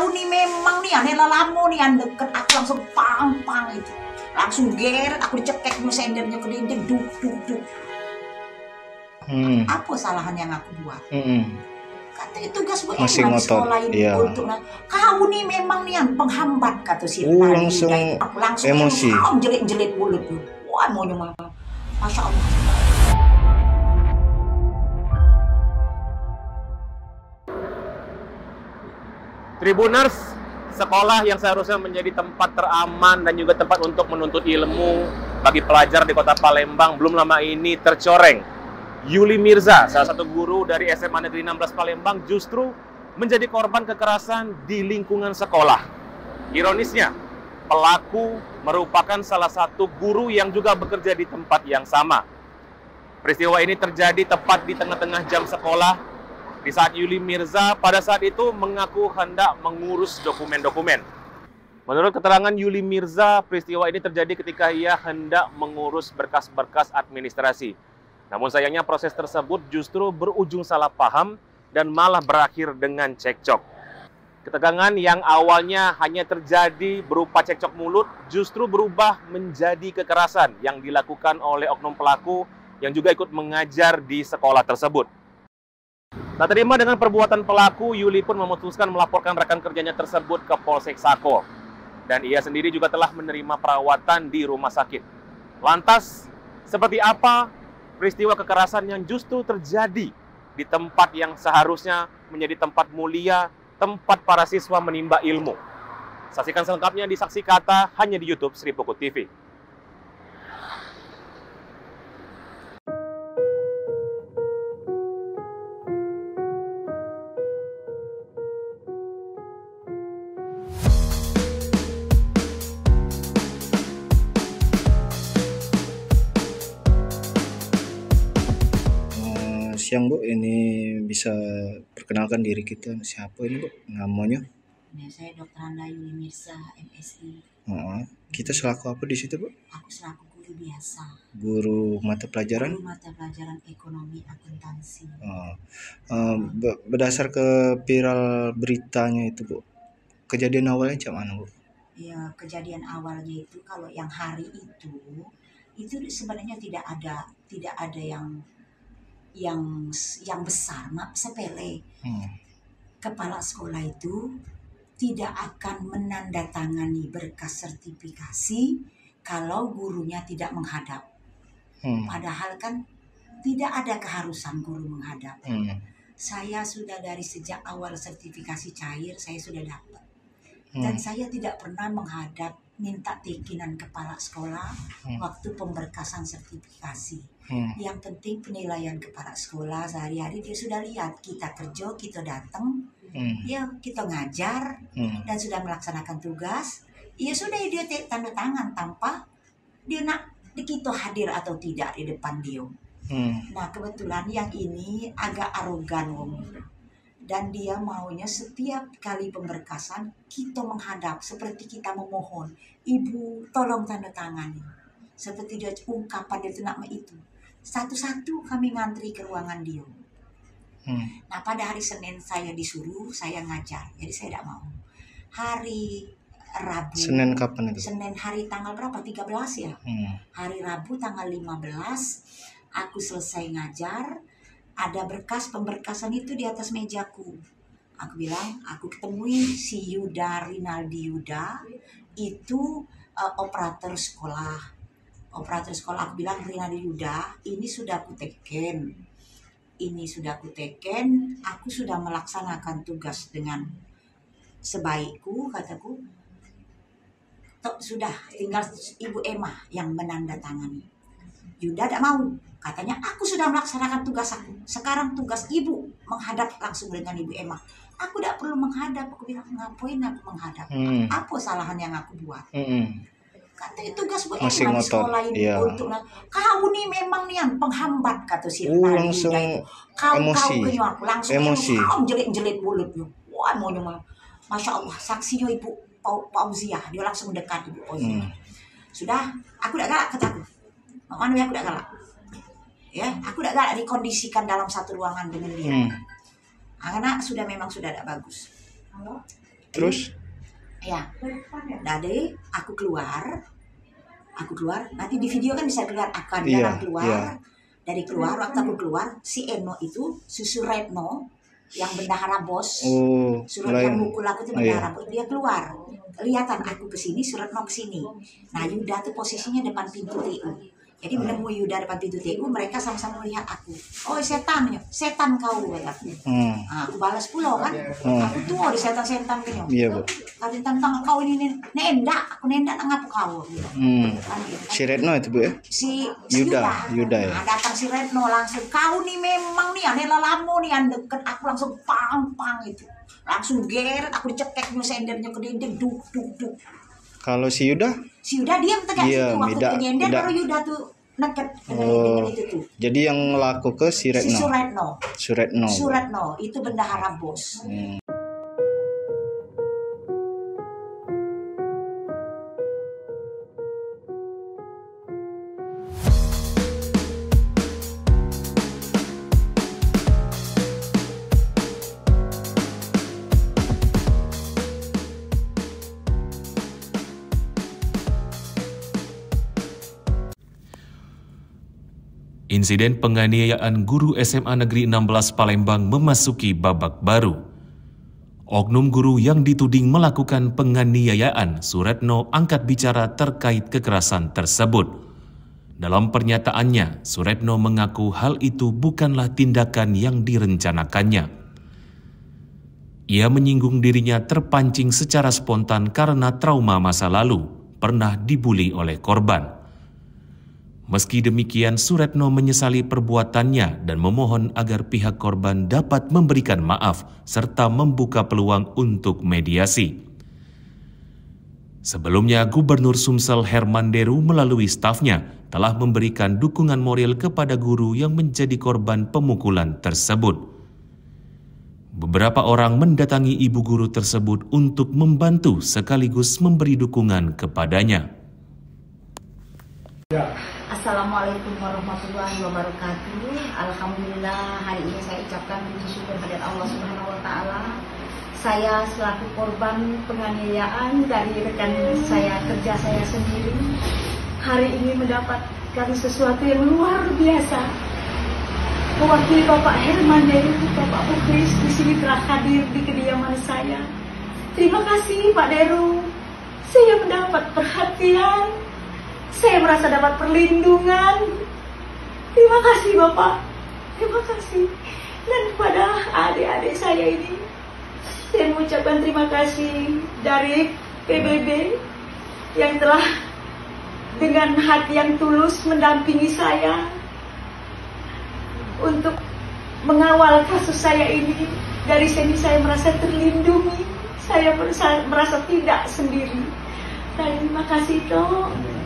Kau nih memang nih aneh lalamu nih deket aku langsung pang itu. Langsung geret aku dicekek sendernya ke dinding duk. Apa salahan yang aku buat? Kata itu tugas bu masih Emma di ngotot. sekolah ini Iya. untuk kau nih memang nih penghambat kata si langsung aku langsung emosi. Jelit mulut tuh. Wah mau nyuman. Masya Allah. Tribuners, sekolah yang seharusnya menjadi tempat teraman dan juga tempat untuk menuntut ilmu bagi pelajar di kota Palembang belum lama ini tercoreng. Yuli Mirza, salah satu guru dari SMA Negeri 16 Palembang, justru menjadi korban kekerasan di lingkungan sekolah. Ironisnya, pelaku merupakan salah satu guru yang juga bekerja di tempat yang sama. Peristiwa ini terjadi tepat di tengah-tengah jam sekolah, di saat Yuli Mirza pada saat itu mengaku hendak mengurus dokumen-dokumen. Menurut keterangan Yuli Mirza, peristiwa ini terjadi ketika ia hendak mengurus berkas-berkas administrasi. Namun sayangnya proses tersebut justru berujung salah paham dan malah berakhir dengan cekcok. Ketegangan yang awalnya hanya terjadi berupa cekcok mulut justru berubah menjadi kekerasan yang dilakukan oleh oknum pelaku yang juga ikut mengajar di sekolah tersebut. Tak terima dengan perbuatan pelaku, Yuli pun memutuskan melaporkan rekan kerjanya tersebut ke Polsek Sako. Dan ia sendiri juga telah menerima perawatan di rumah sakit. Lantas, seperti apa peristiwa kekerasan yang justru terjadi di tempat yang seharusnya menjadi tempat mulia, tempat para siswa menimba ilmu? Saksikan selengkapnya di Saksi Kata hanya di YouTube Sri Puku TV. Siang Bu, ini bisa perkenalkan diri kita, siapa ini Bu, namanya? Saya Dr. Anda Yuli Mirza, MSI. Kita selaku apa di situ Bu? Aku selaku guru biasa. Guru mata pelajaran? Guru mata pelajaran ekonomi akuntansi. Berdasar ke viral beritanya itu Bu, kejadian awalnya macam mana Bu? Ya, kejadian awalnya itu kalau yang hari itu sebenarnya tidak ada yang besar, sepele. Kepala sekolah itu tidak akan menandatangani berkas sertifikasi kalau gurunya tidak menghadap. Padahal kan tidak ada keharusan guru menghadap. Saya sudah dari sejak awal sertifikasi cair saya sudah dapat. Dan saya tidak pernah menghadap minta tekinan kepala sekolah waktu pemberkasan sertifikasi. Yang penting penilaian kepala sekolah sehari-hari dia sudah lihat kita kerja, kita datang, ya kita ngajar dan sudah melaksanakan tugas. Ya sudah dia tanda tangan tanpa dia nak kita hadir atau tidak di depan dia. Nah kebetulan yang ini agak arogan dan dia maunya setiap kali pemberkasan kita menghadap seperti kita memohon, ibu tolong tanda tangani, seperti dia ungkapan dia itu nama itu. Satu-satu kami ngantri ke ruangan dia. Nah pada hari Senin saya disuruh saya ngajar, jadi saya tidak mau. Hari Rabu. Senin kapan itu? Senin hari tanggal berapa? 13 ya. Hari Rabu tanggal 15 aku selesai ngajar. Ada berkas pemberkasan itu di atas mejaku. Aku bilang, aku ketemui si Yuda, Rinaldi Yuda, itu operator sekolah. Operator sekolah, aku bilang, Rinaldi Yuda, ini sudah aku teken. Aku sudah melaksanakan tugas dengan sebaikku, kataku. Sudah, tinggal Ibu Emma yang menandatangani. Yuda tidak mau. Katanya, aku sudah melaksanakan tugas aku. Sekarang tugas ibu menghadap langsung dengan Ibu Emma. Aku tidak perlu menghadap. Aku bilang, ngapain aku menghadap? Apa salahan yang aku buat? Katanya tugas Bu Emma di sekolah ini untuk kau nih memang nih penghambat kata si langsung emosi. Kau emosi. Kau jelit mulut. Wah mau nyuman. Masya Allah saksinya Ibu Pauziah dia langsung mendekat Ibu Pauziah. Sudah, aku tidak galak kataku. Mana aku tidak galak. Ya, aku tidak galak dikondisikan dalam satu ruangan dengan dia. Karena memang sudah tidak bagus. Terus? Ya, jadi aku keluar, nanti di video kan bisa keluar, akan jalan keluar. Iya. Dari keluar, waktu aku keluar, si Eno itu, Susu Retno, yang bendahara bos, Oh, surat yang mukul aku itu bendahara bos, dia keluar. Kelihatan aku kesini, Suretno kesini. Nah, Yuda tuh posisinya depan pintu TU. Jadi menemui Yuda depan pintu TU, mereka sama-sama melihat aku. Oh, setan kau, kataku. Nah, aku balas pula kan. Aku tuh di setan-setan kan. Iya, Bu. Kata tentang kau ini, nendak, aku nendak ngapa kau. Si Retno itu, Bu ya? Si Yuda ya. Nah, datang si Retno langsung, kau nih memang nih aneh lalamu nih, yang deket aku langsung pang itu. Langsung geret, aku dicekek sendernya ke dinding, duk. Kalau si Yuda? Si Yuda diam tegak situ, waktu penyender baru Yuda tuh neket dengan itu tuh. Jadi yang ngelaku ke si Retno? Si Suretno, itu bendahara bos. Insiden penganiayaan guru SMA Negeri 16 Palembang memasuki babak baru. Oknum guru yang dituding melakukan penganiayaan, Suretno angkat bicara terkait kekerasan tersebut. Dalam pernyataannya, Suretno mengaku hal itu bukanlah tindakan yang direncanakannya. Ia menyinggung dirinya terpancing secara spontan karena trauma masa lalu, pernah dibuli oleh korban. Meski demikian, Suretno menyesali perbuatannya dan memohon agar pihak korban dapat memberikan maaf serta membuka peluang untuk mediasi. Sebelumnya, Gubernur Sumsel Herman Deru melalui stafnya telah memberikan dukungan moral kepada guru yang menjadi korban pemukulan tersebut. Beberapa orang mendatangi ibu guru tersebut untuk membantu sekaligus memberi dukungan kepadanya. Assalamualaikum warahmatullahi wabarakatuh. Alhamdulillah, hari ini saya ucapkan puji syukur hadirat Allah Subhanahu wa taala. Saya selaku korban penganiayaan dari rekan saya kerja saya sendiri, hari ini mendapatkan sesuatu yang luar biasa. Mewakili Bapak Herman Deru, Bapak Bukris di sini telah hadir di kediaman saya. Terima kasih Pak Deru. Saya mendapat perhatian. Saya merasa dapat perlindungan. Terima kasih Bapak. Terima kasih. Dan kepada adik-adik saya ini, saya mengucapkan terima kasih dari PBB yang telah dengan hati yang tulus mendampingi saya untuk mengawal kasus saya ini. Dari sini saya merasa terlindungi. Saya merasa tidak sendiri. Terima kasih Toh.